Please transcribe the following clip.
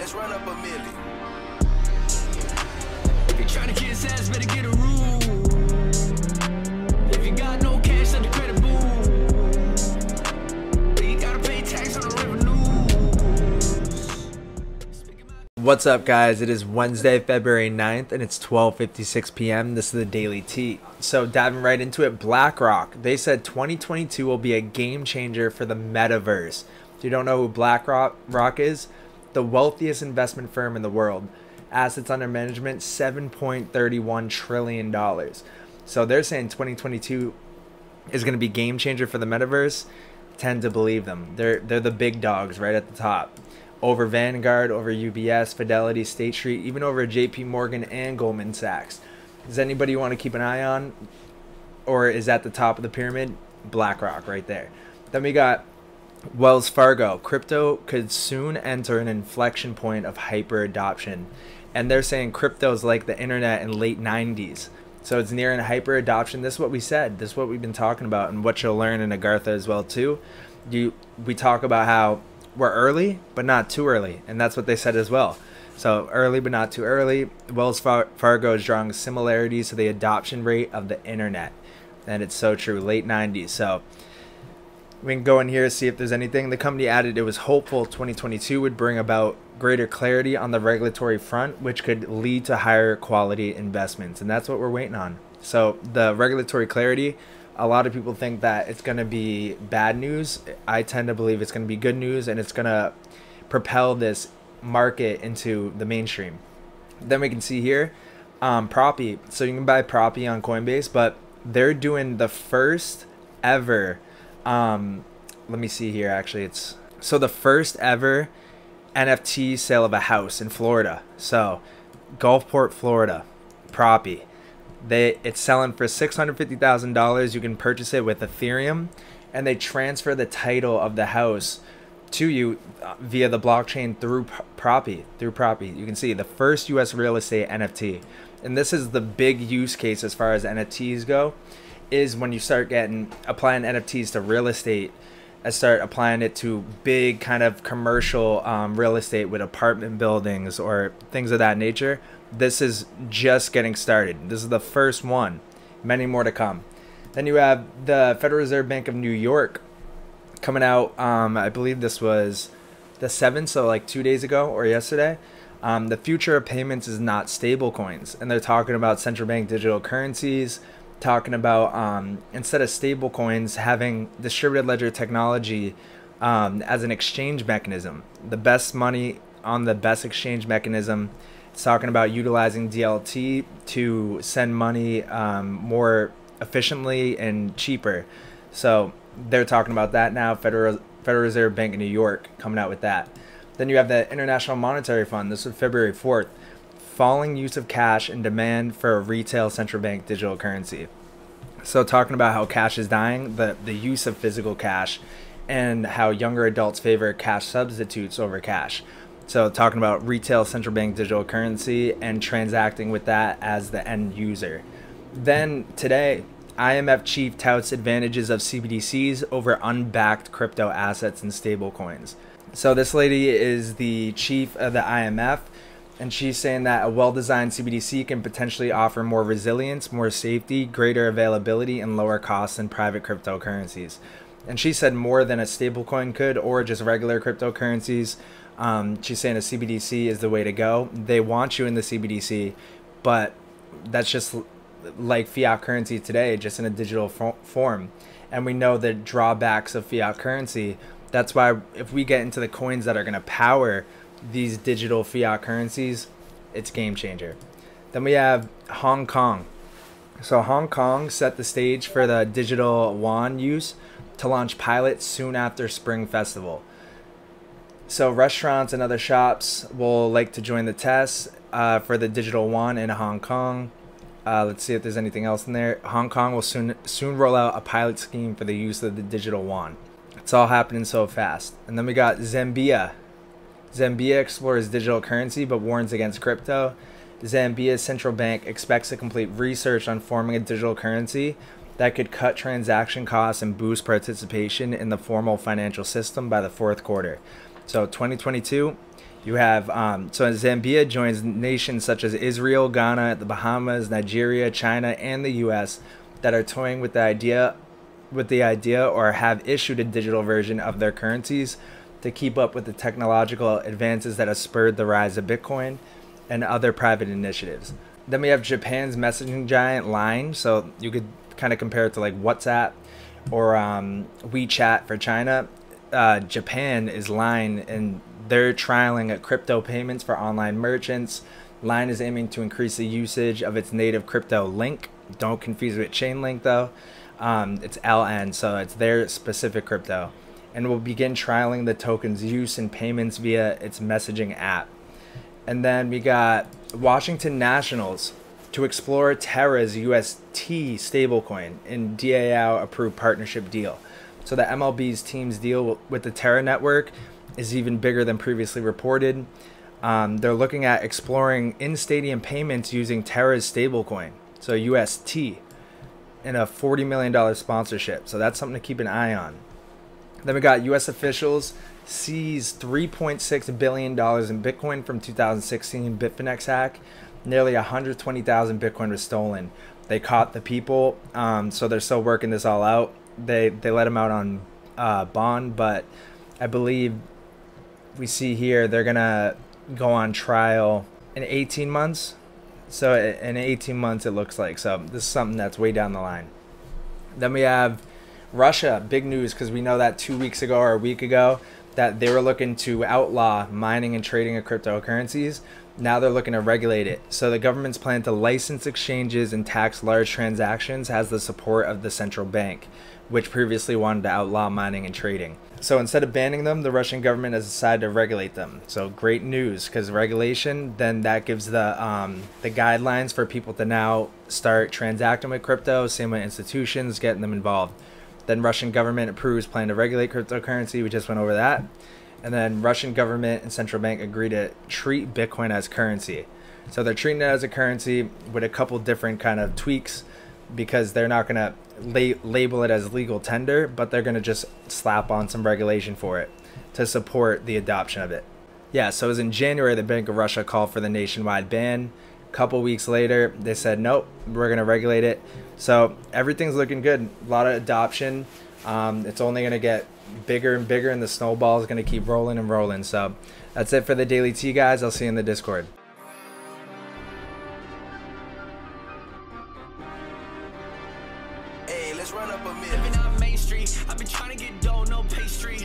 let's run up a milli. If you're trying to kiss ass, better get a room. If you got no cash, let the credit boom. But you gotta pay tax on the revenue. What's up, guys? It is Wednesday, February 9th, and it's 12:56 p.m. This is the Daily Tea. So diving right into it, BlackRock, they said 2022 will be a game changer for the metaverse. If you don't know who BlackRock is, the wealthiest investment firm in the world. Assets under management, $7.31 trillion. So they're saying 2022 is going to be game changer for the metaverse. Tend to believe them. They're the big dogs right at the top. Over Vanguard, over UBS, Fidelity, State Street, even over JP Morgan and Goldman Sachs. Does anybody you want to keep an eye on, or is at the top of the pyramid? BlackRock right there. Then we got Wells Fargo. Crypto could soon enter an inflection point of hyper adoption, and they're saying crypto is like the internet in late 90s. So it's nearing hyper adoption. This is what we said. This is what we've been talking about, and what you'll learn in Agartha as well too. We talk about how we're early, but not too early. And that's what they said as well. So early, but not too early. Wells Fargo is drawing similarities to the adoption rate of the internet. And it's so true, late 90s. So we can go in here and see if there's anything. The company added it was hopeful 2022 would bring about greater clarity on the regulatory front, which could lead to higher quality investments. And that's what we're waiting on. So the regulatory clarity, a lot of people think that it's going to be bad news. I tend to believe it's going to be good news, and it's going to propel this market into the mainstream. Then we can see here, Proppy. So you can buy Proppy on Coinbase, but they're doing the first ever, let me see here, actually. It's so the first ever NFT sale of a house in Florida. So Gulfport, Florida, Proppy. It's selling for $650,000. You can purchase it with Ethereum, and they transfer the title of the house to you via the blockchain through Proppy. You can see the first U.S. real estate NFT, and this is the big use case as far as NFTs go. Is when you start applying NFTs to real estate, and start applying it to big kind of commercial real estate with apartment buildings or things of that nature. This is just getting started. This is the first one. Many more to come. Then you have the Federal Reserve Bank of New York coming out. I believe this was the 7th, so like 2 days ago or yesterday. The future of payments is not stable coins. And they're talking about central bank digital currencies, talking about instead of stable coins, having distributed ledger technology as an exchange mechanism. The best money on the best exchange mechanism. It's talking about utilizing DLT to send money more efficiently and cheaper. So they're talking about that now. Federal Reserve Bank of New York coming out with that. Then you have the International Monetary Fund. This was February 4th. Falling use of cash and demand for a retail central bank digital currency. So talking about how cash is dying, the use of physical cash, and how younger adults favor cash substitutes over cash. So talking about retail central bank digital currency and transacting with that as the end user. Then today, IMF chief touts advantages of CBDCs over unbacked crypto assets and stablecoins. So this lady is the chief of the IMF, and she's saying that a well-designed CBDC can potentially offer more resilience, more safety, greater availability, and lower costs than private cryptocurrencies. And she said more than a stablecoin could, or just regular cryptocurrencies. She's saying a CBDC is the way to go. They want you in the CBDC, but that's just like fiat currency today, just in a digital form. And we know the drawbacks of fiat currency. That's why if we get into the coins that are going to power these digital fiat currencies, it's game changer. Then we have Hong Kong. So Hong Kong set the stage for the digital yuan use to launch pilots soon after Spring Festival. So restaurants and other shops will like to join the test for the digital yuan in Hong Kong. Let's see if there's anything else in there. Hong Kong will soon roll out a pilot scheme for the use of the digital yuan. It's all happening so fast. And then we got Zambia. Zambia explores digital currency but warns against crypto. Zambia's central bank expects to complete research on forming a digital currency that could cut transaction costs and boost participation in the formal financial system by the fourth quarter. So 2022, You have so Zambia joins nations such as Israel, Ghana, the Bahamas, Nigeria, China, and the U.S. that are toying with the idea or have issued a digital version of their currencies to keep up with the technological advances that have spurred the rise of Bitcoin and other private initiatives. Then we have Japan's messaging giant Line, so you could kind of compare it to like WhatsApp or WeChat for China. Japan is Line, and they're trialing a crypto payments for online merchants. Line is aiming to increase the usage of its native crypto Link. Don't confuse it with Chainlink though. It's LN, so it's their specific crypto, and will begin trialing the token's use in payments via its messaging app. And then we got Washington Nationals to explore Terra's UST stablecoin in DAO approved partnership deal. So the MLB's team's deal with the Terra network is even bigger than previously reported. They're looking at exploring in-stadium payments using Terra's stablecoin, so UST, in a $40 million sponsorship. So that's something to keep an eye on. Then we got U.S. officials seized $3.6 billion in Bitcoin from 2016 Bitfinex hack. Nearly 120,000 Bitcoin was stolen. They caught the people, so they're still working this all out. They let them out on bond, but I believe we see here they're gonna go on trial in 18 months. So in 18 months it looks like. So this is something that's way down the line. Then we have Russia, big news, because we know that 2 weeks ago or a week ago that they were looking to outlaw mining and trading of cryptocurrencies. Now they're looking to regulate it. So the government's plan to license exchanges and tax large transactions has the support of the central bank, which previously wanted to outlaw mining and trading. So instead of banning them, the Russian government has decided to regulate them. So great news, because regulation, then that gives the guidelines for people to now start transacting with crypto, same with institutions, getting them involved. Then Russian government approves plan to regulate cryptocurrency. We just went over that. And then Russian government and central bank agree to treat Bitcoin as currency. So they're treating it as a currency with a couple different kind of tweaks, because they're not going to label it as legal tender, but they're going to just slap on some regulation for it to support the adoption of it. Yeah, so it was in January the Bank of Russia called for the nationwide ban. A couple weeks later, they said, nope, we're going to regulate it. So everything's looking good. A lot of adoption. It's only going to get bigger and bigger, and the snowball is going to keep rolling and rolling. So that's it for the Daily Tea, guys. I'll see you in the Discord. Hey, let's run up a minute. Living on Main Street, I've been trying to get dough, no pastry.